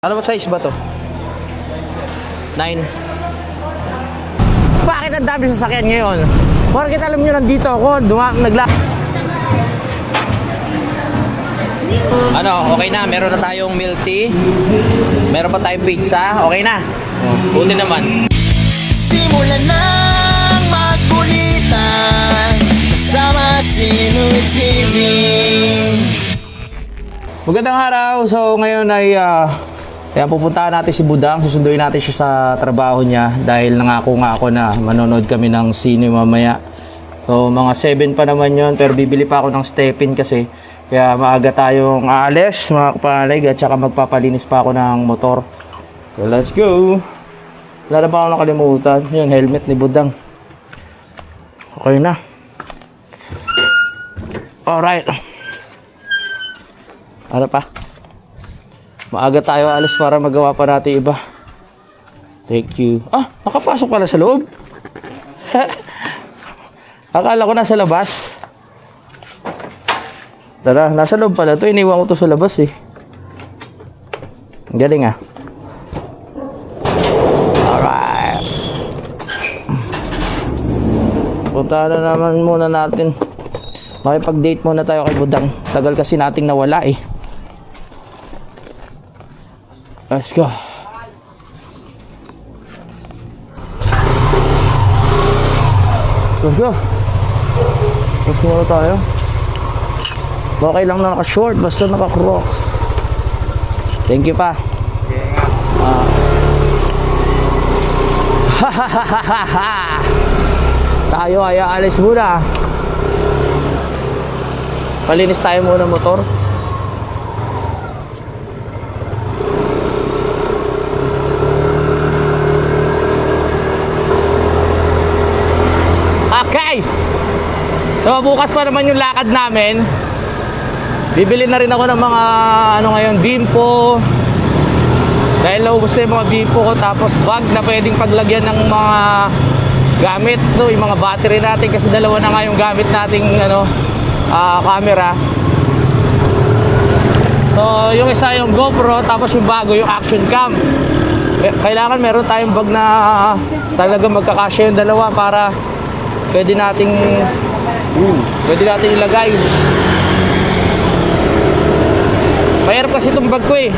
Ano ba size ba to? 9. Bakit ang dami sasakyan ngayon? Bakit alam nyo nandito ako? Ano, okay na. Meron na tayong milk tea. Meron pa tayong pizza. Okay na. Buti naman. Simulan ng magkulitan kasama si Nuit TV. Magandang araw. So ngayon ay kaya pupuntahan natin si Budang. Susunduin natin siya sa trabaho niya dahil nangako nga ako na manonood kami ng sine mamaya. So mga 7 pa naman yon, pero bibili pa ako ng step-in kasi kaya maaga tayong aalis mga kapalig at saka magpapalinis pa ako ng motor. So let's go. Wala na ba ako nakalimutan? Yung helmet ni Budang. Okay na. Alright. Ano pa? Maaga tayo alis para magawa pa natin iba. Thank you. Ah, nakapasok pala sa loob. Akala ko nasa labas. Tara, nasa loob pala to. Iniwan ko to sa labas eh. Galing ah. Alright. Punta na naman muna natin. Makipag-date muna tayo kay Budang. Tagal kasi nating nawala eh. Let's go. Let's go. Let's go tayo. Okay lang na naka-short, basta naka-crocs. Thank you pa. Tayo ay aalis muna. Palinis tayo muna motor. Okay. So bukas pa naman yung lakad namin. Bibili na rin ako ng mga ano ngayon, Bimpo. Dahil naubos na yung mga Bimpo ko. Tapos bag na pwedeng paglagyan ng mga gamit, no, yung mga battery natin kasi dalawa na nga yung gamit nating ano, camera. So yung isa yung GoPro, tapos yung bago yung action cam. Kailangan meron tayong bag na talaga magkakasya yung dalawa para pwede nating ilagay. Mahirap kasi itong bag ko eh.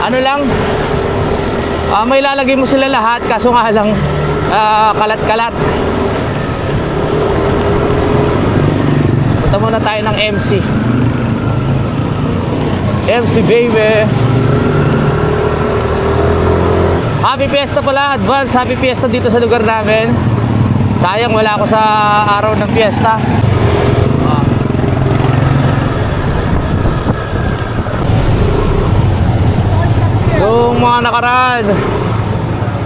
Ano lang, may lalagay mo sila lahat kaso nga lang kalat-kalat. Punta muna tayo ng MC. MC baby. Happy Fiesta pala, advance Happy Fiesta dito sa lugar namin. Sayang wala ako sa araw ng fiesta. Yung mga nakaraan,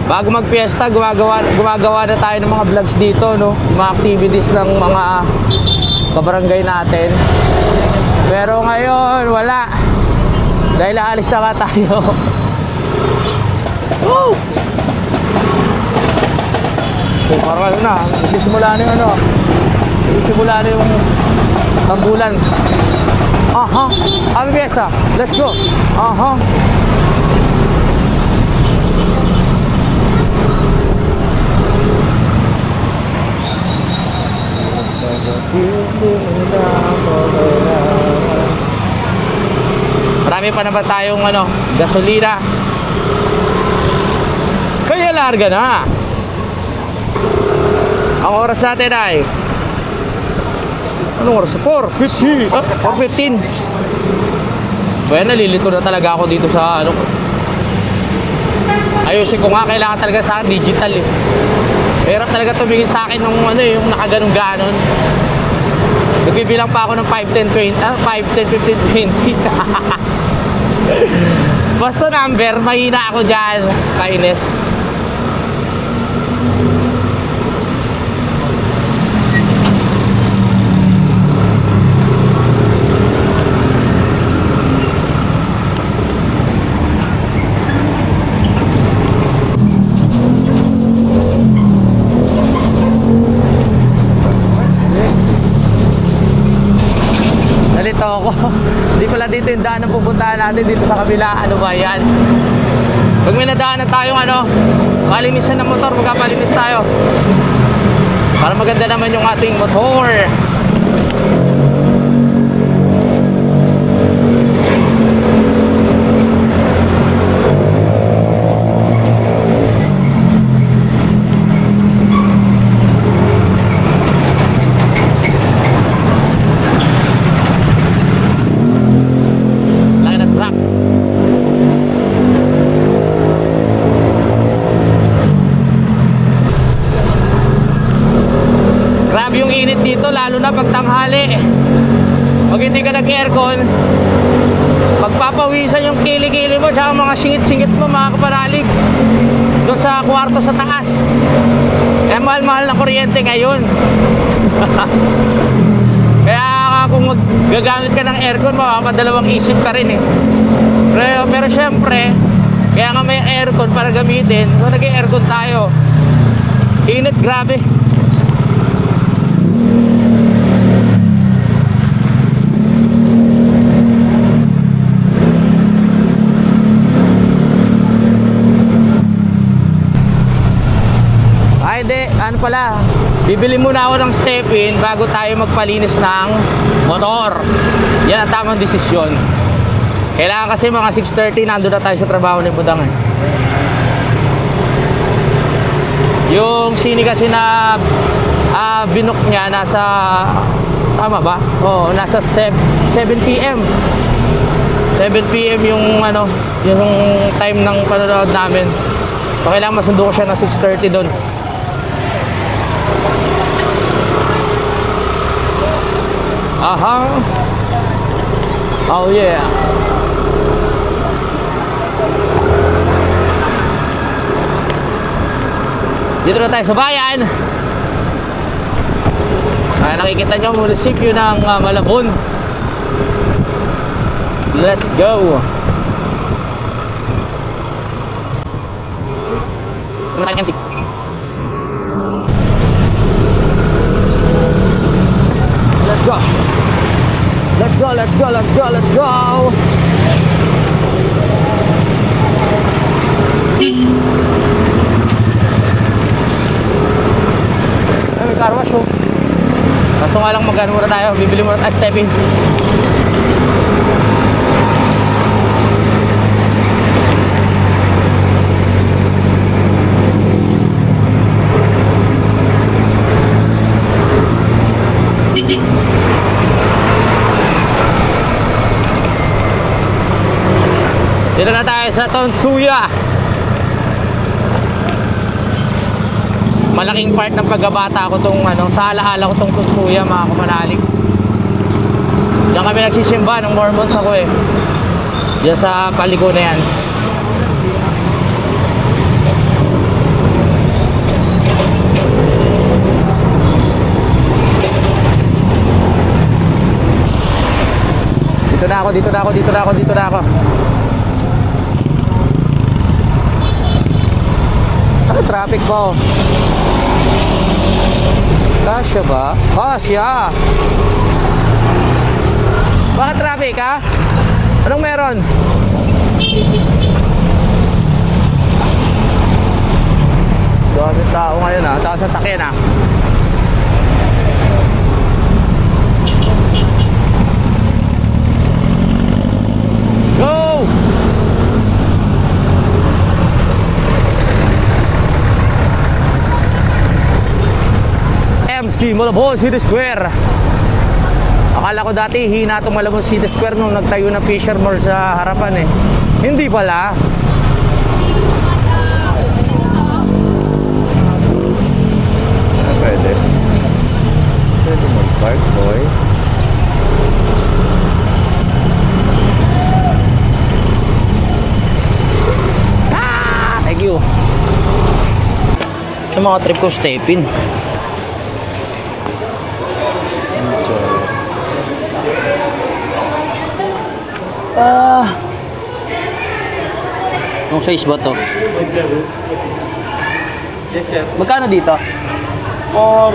bago mag-fiesta, gumagawa na tayo ng mga vlogs dito, no? Mga activities ng mga kabarangay natin. Pero ngayon, wala. Dahil aalis na nga tayo. Woo! So, parang ano na, nagsisimula na yung ano, nagsisimula na yung tambulan. Aha, Happy Fiesta, let's go. Aha. Marami pa naman tayong ano, gasolina. Kaya larga na. Ang oras natin ay anong oras? 4:50. 4:15. Well, nalilito na talaga ako dito sa ano. Ayusin ko nga, kailangan talaga sa akin digital eh. Pero talaga tumingin sa akin nung ano, yung nakaganong-ganon. Nagbibilang pa ako ng 5, 10, 20, 5, 10, 15, 20. Basta number, mahina ako dyan. Kainis. Nalito ako. Hindi pala dito yung daan na pupunta pupuntahan natin dito sa kabila. Ano ba yan? Pag may nadaanan tayong palinisan ng motor, magpapalinis tayo. Para maganda naman yung ating motor. Laki na truck. Grabe yung init dito, lalo na pag tanghali. Pag hindi ka nag-aircon, pagpapawisan yung kilikili mo, tsaka mga singit-singit mo, mga kapanalig, doon sa kwarto sa taas. Kaya mahal-mahal na kuryente ngayon. Kaya kung gagamit ka ng aircon, mapapadalawang isip ka rin eh. Pero syempre, kaya nga may aircon para gamitin, so nag-aircon tayo. Init, grabe. Hindi, ano pala, bibili muna ako ng step-in bago tayo magpalinis ng motor. Yan ang tamang desisyon. Kailangan kasi mga 6:30 nandun na tayo sa trabaho ni Budang eh. Yung sini kasi na binook niya nasa, tama ba? Oo, nasa 7 PM 7 PM yung yung time ng panonood namin. So kailangan masundo ko siya ng 6:30 doon. Aha. Oh yeah. Dito na tayo sa bayan. Nakikita nyo ang munisipyo ng Malabon. Let's go. Let's go. Let's go, let's go, let's go, let's go. Ay, may car wash oh. Kaso nga lang magkano muna tayo. Bibili muna tayo step-in. Dito na tayo sa Tonsuya. Malaking part ng pagkabata ko tong sa alaala ko tong Tonsuya, mga kamanalig. Diyan kami nagsisimba ng Mormons ako eh. Diyan sa paliko na yan. Dito na ako, dito na ako, dito na ako, dito na ako. Traffic pa oh. Kasya ba? Kasya. Bakit traffic ha? Anong meron? Dami tao ngayon ha. Tsaka sasakyan ha. Go! MC Malabon City Square. Akala ko dati hina itong Malabon City Square nung nagtayo na Fisher Mall sa harapan eh. Hindi pala. Pwede. Pwede mag-park boy. Thank you. Sa mga trip ko step-in. Yung size ba to? Yes, sir. Magkano dito? For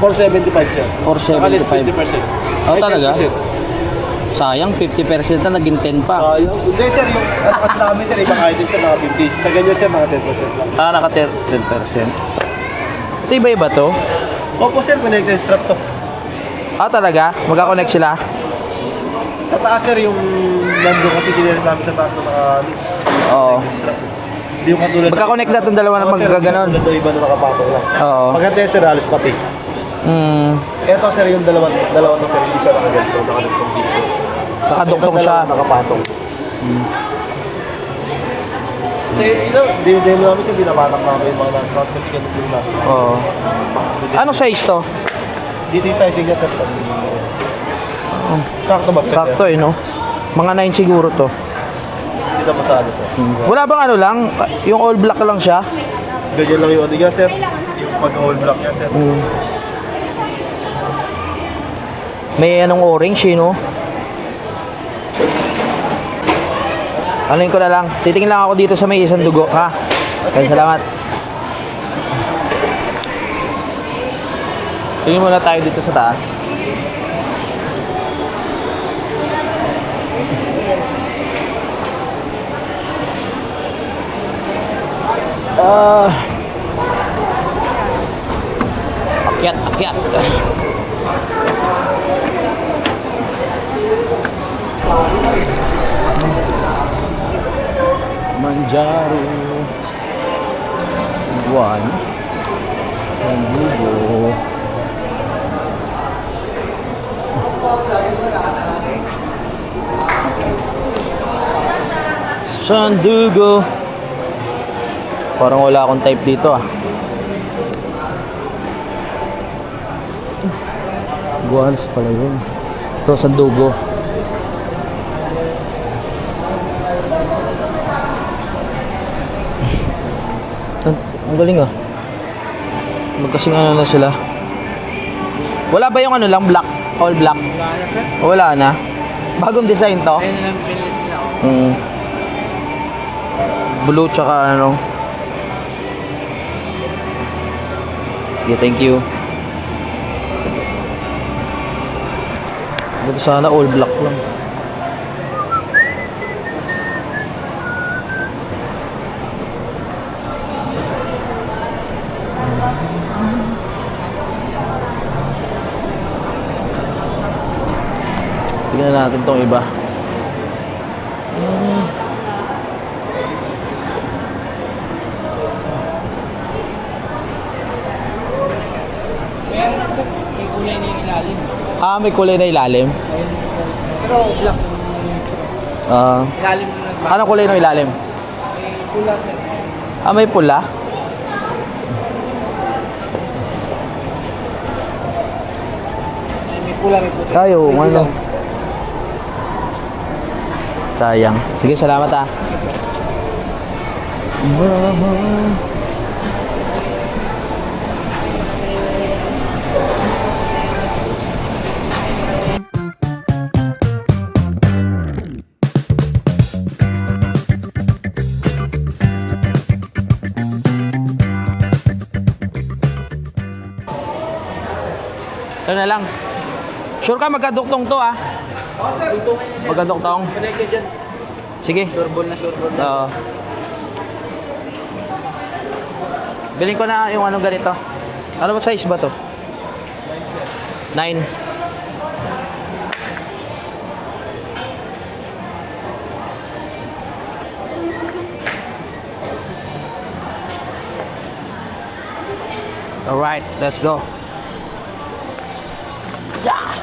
475, sir. 475. Nakalis 50%. Oh, talaga? 10%. Sayang, 50% na naging 10 pa. Sayang. Hindi sir, yung ano kasi namin sir, ibang item sir, mga 50. Sa ganyan sir, mga 10% lang. Ah, naka 10%. Ito iba-iba to? Opo sir, connected strap to. Ah, talaga? Magka-connect sila? Sa taas sir, yung nando kasi kinira namin sa taas na Oo. connected strap. Hindi yung katulad. Magka-connect na itong dalawa na Oo, sir, magkaganon. hindi yung iba na nakapatong lang. Oo. Maganda sir, halos pati. Ito sir, yung dalawa to sir, yung isa nakaganto, nakadugtong dito. Nakaduktong Ito, siya. dalawa nakapatong. Kasi hindi namin sir, binabatak namin yung mga nasa taas kasi ganun yung namin. Oo. Anong size to? Dito yung sizing niya sir. Sakto ba sir? Sakto no? Mga 9 siguro to. Dito masado sir. Wala bang ano lang? Yung all black lang siya? Ganyan lang yung ano niya sir. Yung pag-all block niya sir. May anong orange no? Anuin ko na lang. Titingin lang ako dito sa may isang dugo, ha? Okay, salamat. Tingin muna tayo dito sa taas. Akyat, akyat. Manjaro buwan Sandugo Sandugo parang wala akong type dito Buwans pala yun ito Sandugo. Ang galing magkasing ano na sila. Wala ba yung ano lang black? All black? Wala na, sir. Wala na. Bagong design to? Ayun lang pilit nila, oh. Blue tsaka ano. Okay, thank you. Dito sana all black lang. Tingnan natin tong iba. May kulay na yung ilalim. Ah, may kulay na ilalim. Pero black. Ilalim na black. Anong kulay ng ilalim? May pula, sir. Ah, may pula. May pula, may puti. Tayo, May ano? dilaw. Sayang. Sige, salamat Ito na lang. Sure ka magkaduktong to Oo sir, tungan niya sir. Magkaduktong. Connected dyan. Sige. Sureball na sureball. Oo. Bilhin ko na yung ano ganito. Ano ba size ba to? 9. Alright, let's go. Yeah.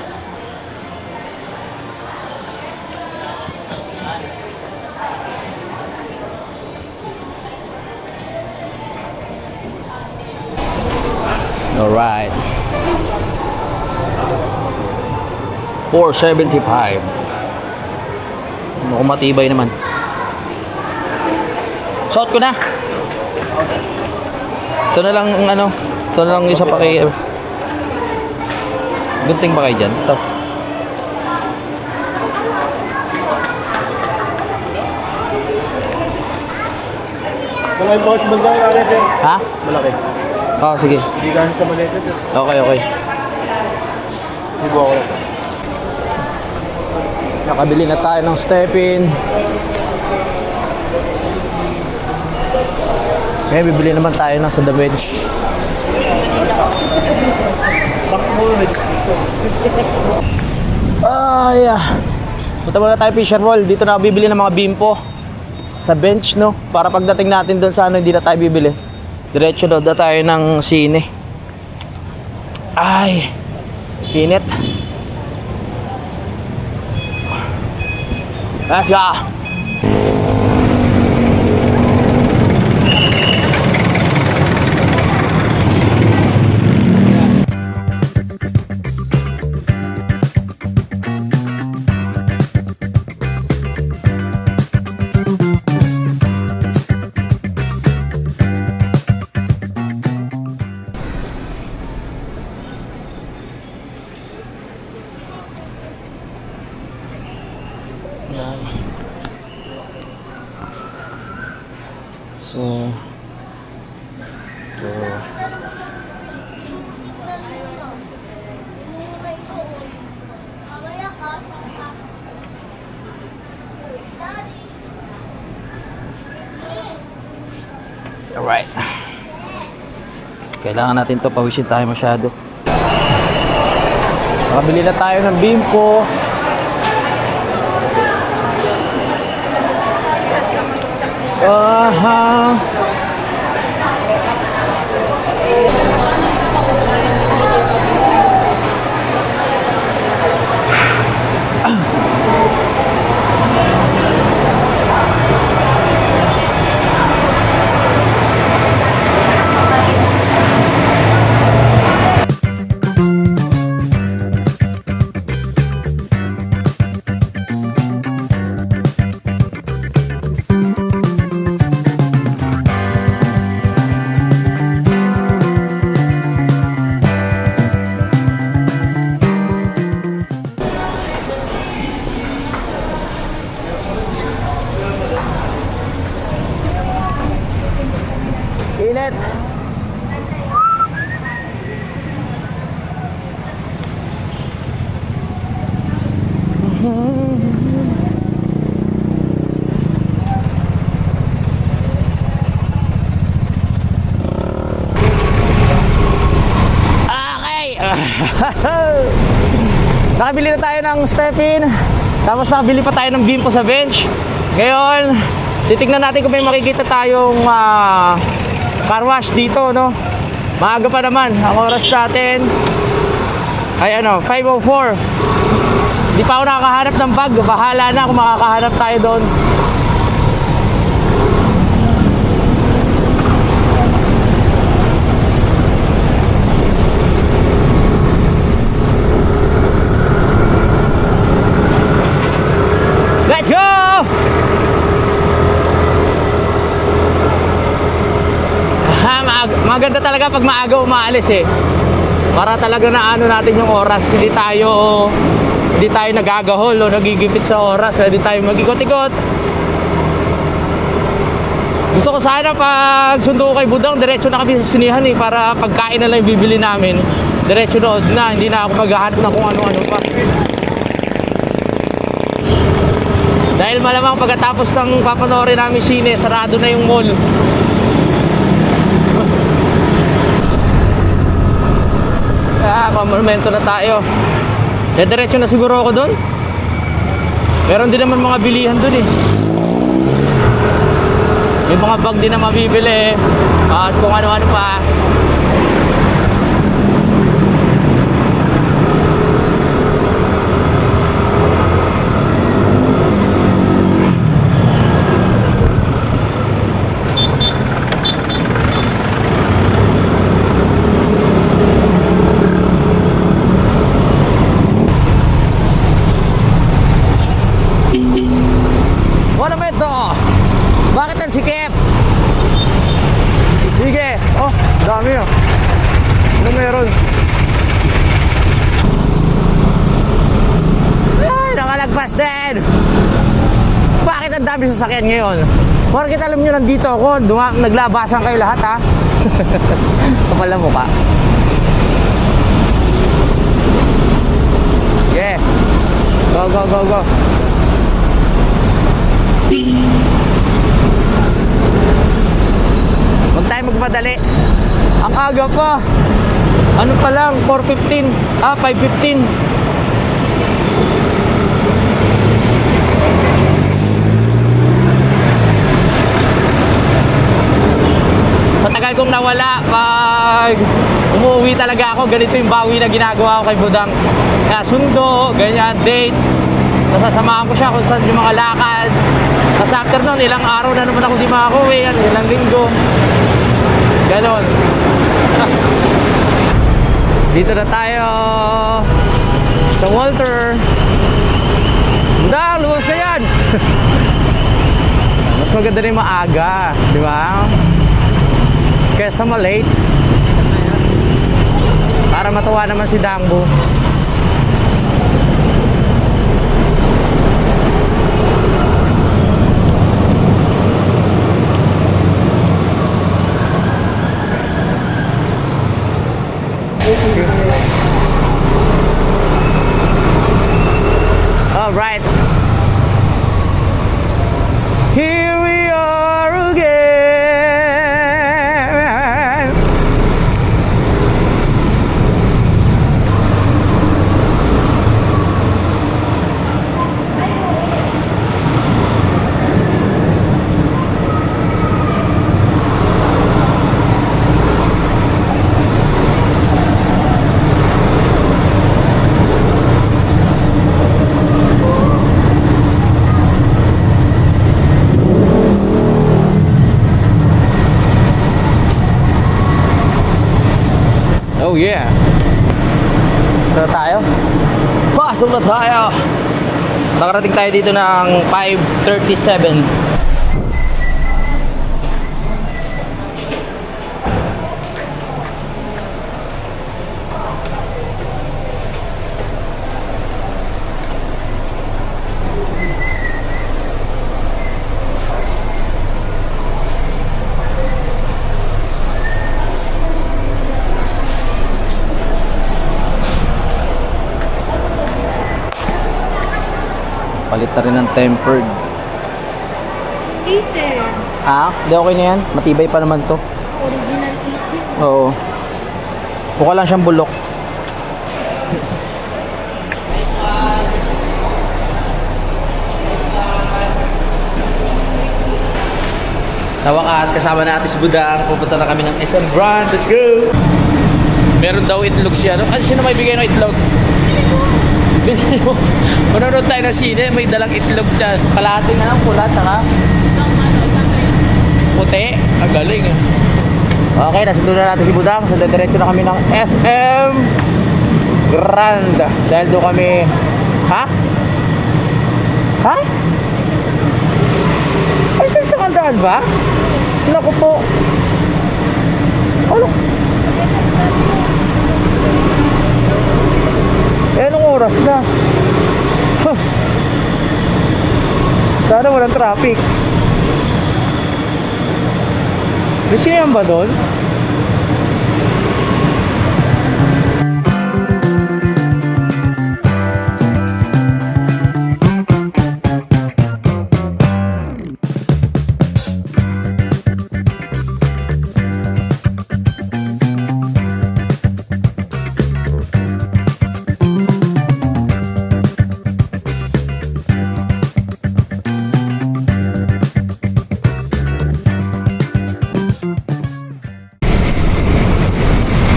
Alright. 475. Mukhang matibay naman. Suot ko na. Ito na lang ang ano. Ito na lang isa pa kay gunting pa kayo dyan. Ito. Malaki po si Bagdang na sir. Ha? Malaki. Oh, sige. Hindi kasi sa maleta sir. Okay, okay. Sibo ako na sir. Nakabili na tayo ng step-in. Ngayon, bibili naman tayo ng sa The Bench. Ay, punta muna tayo Fisher Mall. Dito na ako bibili ng mga bimpo. Sa bench, no? Para pagdating natin doon sa ano, hindi na tayo bibili. Diretso na tayo ng sine. Ay, init. Let's go! So, alright. Kailangan natin to, pawisin tayo masyado. Nakabili na tayo ng bimpo. Init. Okay. Nakabili na tayo ng step-in. Tapos nakabili pa tayo ng bimpo sa bench. Ngayon, titignan natin kung may makikita tayong car wash dito, no? Maaga pa naman. Ang oras natin ay 5:04. Hindi pa ako nakakahanap ng bag. Bahala na kung makakahanap tayo doon. Let's go! Maganda talaga pag maaga umaalis eh. Para talaga na ano natin yung oras. Hindi tayo nagagahol o nagigipit sa oras. Kaya hindi tayo mag-ikot-ikot. Gusto ko sana pag sundo ko kay Budang, diretso na kami sa sinihan eh. Para pagkain na lang yung bibili namin. Diretso nood na. Hindi na ako maghahanap na kung ano-ano pa. Dahil malamang pagkatapos ng papanoorin namin sine, sarado na yung mall. Pamonumento na tayo. Diretso na siguro ako doon. Meron din naman mga bilihan doon eh. May mga bag din na mabibili at kung ano-ano pa. Bakit ang sikip? Sige. Oh, dami ah. Ano meron? Ay, nakalagpas din. Bakit ang dami sasakyan ngayon? Bakit alam nyo nandito ako, naglabasan kayo lahat ha? Kapal na mukha. Yeah. Go, go, go, go. nagmamadali. Ang aga pa. Ano pa lang, 4:15. 5:15. Sa tagal kong nawala, pag umuwi talaga ako, ganito yung bawi na ginagawa ko kay Budang. Kaya sundo, ganyan, date. Nasasamahan ko siya kung saan yung mga lakad. Tapos after nun, ilang araw na naman ako di makakauwi. Ilang linggo. Ganon. Dito na tayo sa Walter. Budang, luwas ka yan! Mas maganda rin maaga, di ba? Kesa malate. Para matuwa naman si Dangbo. All right. Here we are again. Oh yeah. Ito tayo. Pasok na tayo. Nakarating tayo dito ng 5:37. Palit na rin ng tempered. Taser. Hindi okay na yan. Matibay pa naman to. Original taser. Oo. Mukha lang siyang bulok. Sa wakas, kasama natin si Budang. Pupunta na kami ng SM Brand. Let's go! Meron daw itlog siya. Sino may bigay ng itlog? Manonood tayo ng sine, may dalang itlog dyan. Kalahating na lang, pula, tsaka puti. Ang galing eh. Okay, nasundo na natin si Budang. So, diretso na kami ng SM Grand. Dahil doon kami... Ha? Ha? Ay, sa kandaan ba? Naku po. Ano? Eh, anong oras na? Huh. Sana walang traffic. May sinihan ba doon?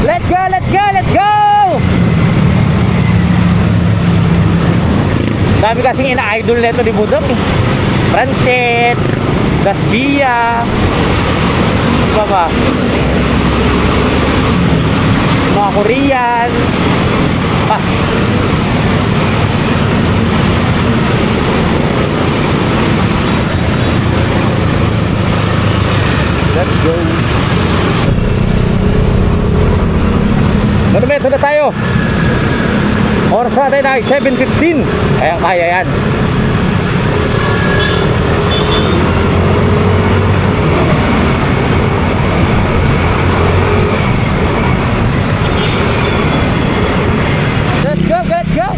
Let's go, let's go, let's go! Dami kasing ina-idol neto ni Budok eh. Francet, Gasbia, ano ba? Mga Korean. Let's go. Monumento na tayo. Oras natin ay 7:15. Kaya yan. Let's go, let's go.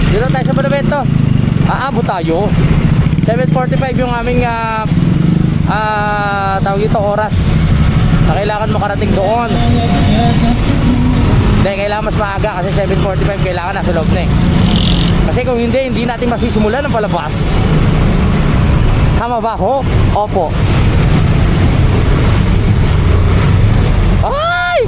Dito tayo sa monumento. Aabot tayo. 7:45 yung aming tawag ito oras. na kailangan makarating doon. Hindi, kailangan mas maaga kasi 7:45 kailangan nasa loob na eh. Kasi kung hindi natin masisimulan ang palabas. Tama ba ako? Opo. Ay!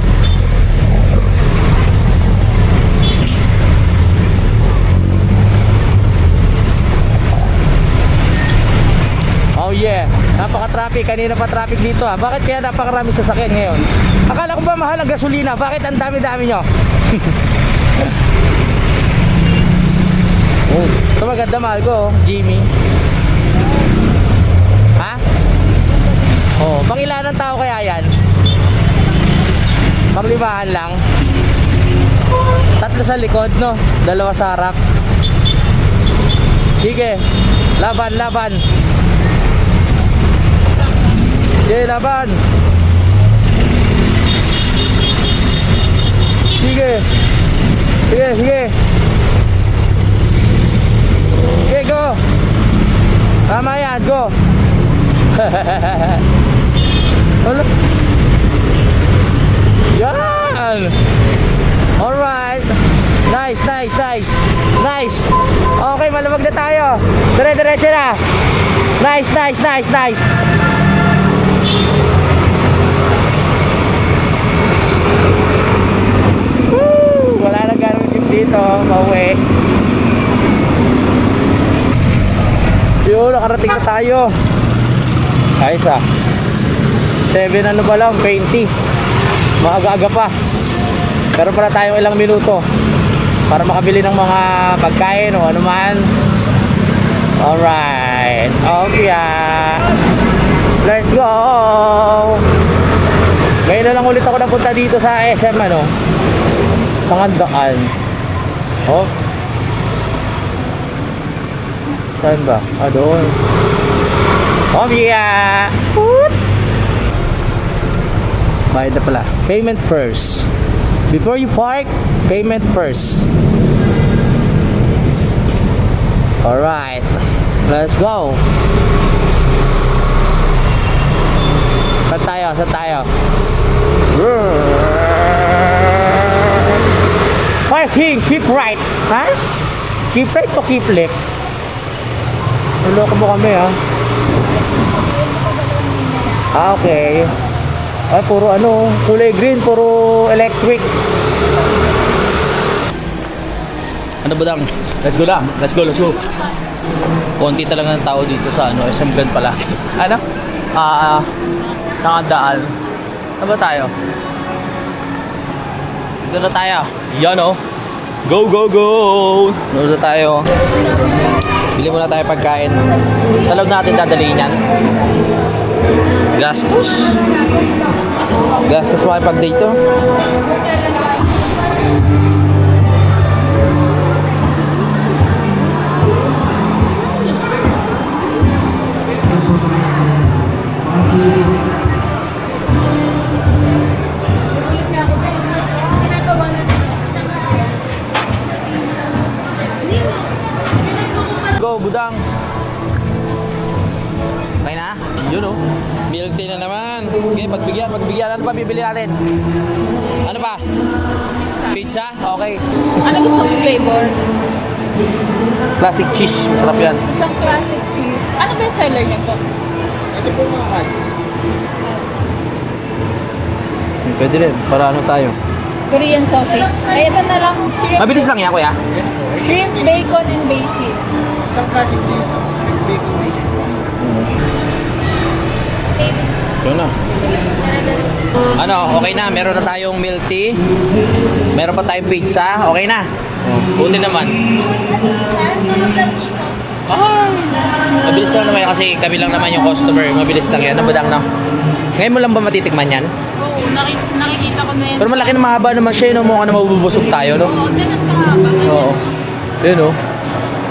Oh yeah, napaka-traffic. Kanina pa traffic dito ah. Bakit kaya napakarami sasakyan ngayon? Akala ko ba mahal ang gasolina? Bakit ang dami-dami nyo? Oh, ito maganda mahal ko, Jimmy. Ha? Oh, pang ilan ng tao kaya yan? Pang limahan lang. 3 sa likod, no? 2 sa harap. Sige, laban, laban. Sige, laban. Sige. Sige, sige. Sige, go. Tama yan, go. Wala. Yan. Alright. Nice, nice, nice. Nice. Okay, malamag na tayo. Dire-diretso na. Nice, nice, nice, nice. Woo! Wala na ganong jeep dito. Mauwi. Yun, nakarating na tayo. Ayos ah. 7 ano ba lang, 20. Maaga-aga pa. Pero pala tayong ilang minuto para makabili ng mga pagkain o ano man. Alright. Okay ah. Let's go. Ngayon na lang ulit ako napunta dito sa SM ano. Sa Ngandaan. Oh. Saan ba? Ah, doon. Oh yeah. Bayad na pala. Payment first. Before you park, payment first. Alright. Let's go. Saan tayo? Saan tayo? Parking, keep right. Ha? Keep right o keep left? Naloko mo kami ha. Ah, okay. Ay, puro ano, kulay green, puro electric. Ano ba dang? Let's go lang. Let's go, let's go. Konti talaga ng tao dito sa ano, SM Grand palagi. Ano? Sa Ngandaan. Ano ba tayo? Dito na tayo. Yan oh. Go, go, go! Dito na tayo. Bili muna tayo pagkain. Sa loob natin dadalihin yan. Gastos. Gastos makipag dito. Go, budang. Okay na? Yun oh. Milk tea na naman. Okay, pagbigyan. Ano pa bibili natin? Ano pa? Pizza? Okay. Ano gusto mong flavor? Classic cheese. Masarap yan. Isang classic cheese. Ano ba yung seller niyo to? Pwede rin. Para ano tayo? Korean sausage. Ay, ito na lang. Shrimp, Mabilis lang yan, kuya. shrimp, bacon, and basil. Isang classic cheese, bacon basic. Yun na. Ano, okay na. Meron na tayong milk tea. Meron pa tayong pizza. Okay na. Buti naman. Ay! Mabilis lang naman yan kasi kami lang naman yung customer. Mabilis lang yan. Ano ba dang no? Ngayon mo lang ba matitikman yan? Oo, nakikita ko na yan. Pero malaki na mahaba naman siya. No? Mukha na mabubusog tayo. No? Oo, ganun kahaba. Ganyan. Oo. Yun o.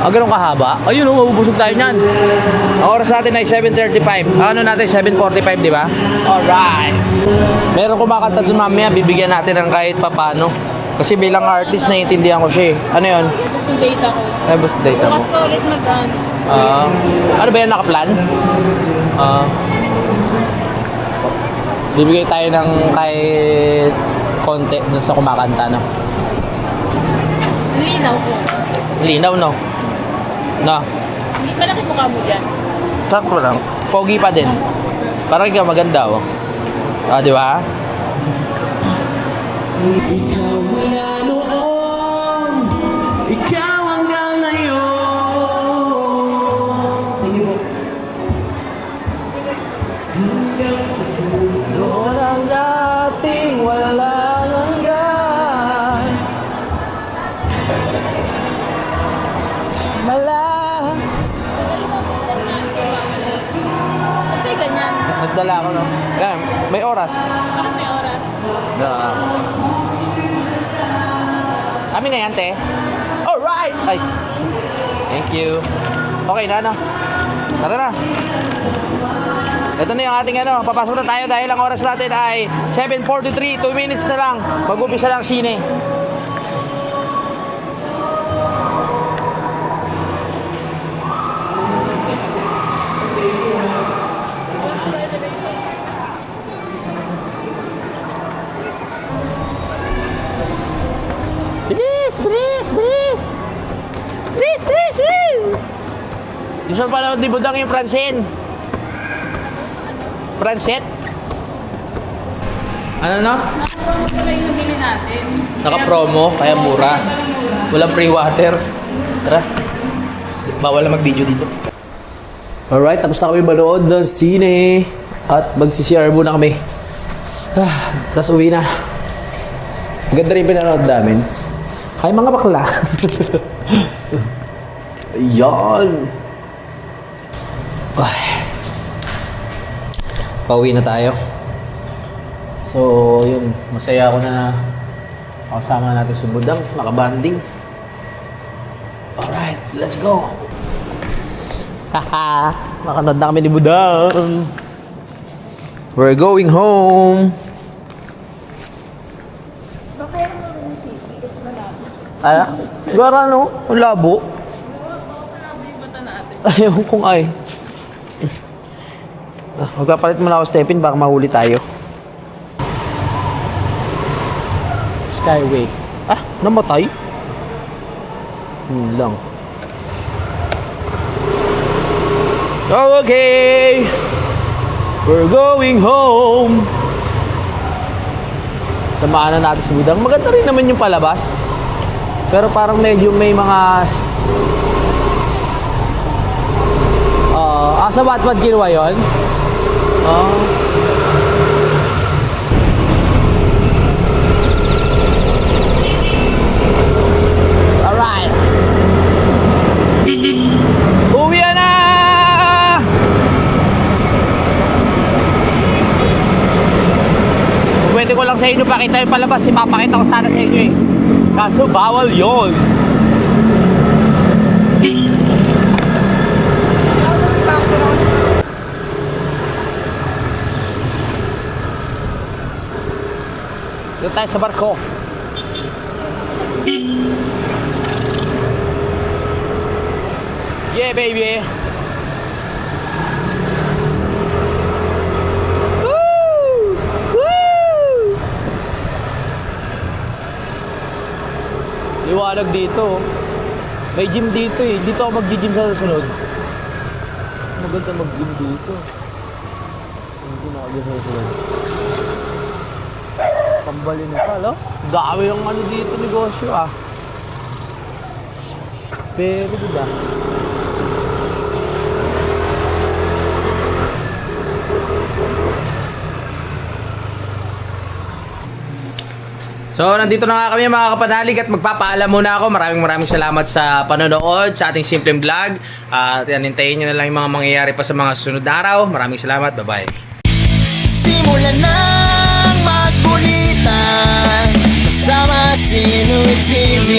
Ah, ganun kahaba? Ayun o, mabubusog tayo niyan. Ang oras natin ay 7:35. Ano natin, 7:45, di ba? Alright. Meron kumakanta dun mamaya, bibigyan natin ng kahit papano. Kasi bilang artist, naiintindihan ko siya eh. Ano yun? Gusto data ko. Ay, basta data mo. Bukas pa ulit mag-ano. Ano ba yan, nakaplan? Bibigay tayo ng kahit konti dun sa kumakanta, no? Linaw ko. Linaw, no? No? Hindi pa laki mukha mo dyan. Sakto lang. Pogi pa din. Parang ikaw maganda, oh. Ah, di ba? Ikaw mula noon, ikaw hanggang ngayon. Hanggang sa Noon ang dating walang hanggan. Kasi ganyan. Nagdala ako, no? Yan, may oras. Bakit may oras? Amin na yan, te. Alright! Ay. Thank you. Okay na, ano? Tara na. Ito na yung ating ano. Papasok na tayo dahil ang oras natin ay 7:43. 2 minutes na lang. Mag-upisa lang sine. Bilis! Bilis! Bilis! Bilis! Bilis! Bilis! Gusto pa naman di budang yung Francine. Francet? Ano no? Ano pala yung nabili natin? Naka-promo, kaya mura. Walang free water. Tara. Bawal na mag-video dito. Alright, tapos na kami manood ng sine. At mag-CCR muna kami. Tapos uwi na. Maganda rin pinanood namin. Ay, mga bakla. Ayan. Ay. Pauwi na tayo. So, yun. Masaya ako na kasama natin si Budang. Nakabanding. Alright, let's go. Haha. Makanood na kami ni Budang. We're going home. Ay, gara no? Ang labo. Ayaw kong ay. Magpapalit mo na ako, Stephen, baka mahuli tayo. Skyway. Ah, namatay? Yun lang. Okay! We're going home! Samahan na natin si Budang. Maganda rin naman yung palabas. Pero parang medyo may mga... sa Wattpad ginawa yun? Alright. Uwi na! Pwede ko lang sa inyo pakita yung palabas. Ipapakita ko sana sa inyo eh. Kaso bawal yon. Doon tayo sa barko. Yeah, baby. Woo! Woo! Liwanag dito. May gym dito eh. Dito ako mag-gym sa susunod. Maganda mag-gym dito. Hindi na ako sa susunod. Pambalin na pala. Dami ng ano dito negosyo ah. Pero diba? So, nandito na nga kami mga kapanalig at magpapaalam muna ako. Maraming salamat sa panonood sa ating simpleng vlog. At hintayin nyo na lang yung mga mangyayari pa sa mga susunod na araw. Maraming salamat. Bye-bye. Simulan ng magkulitan kasama si Nuit TV.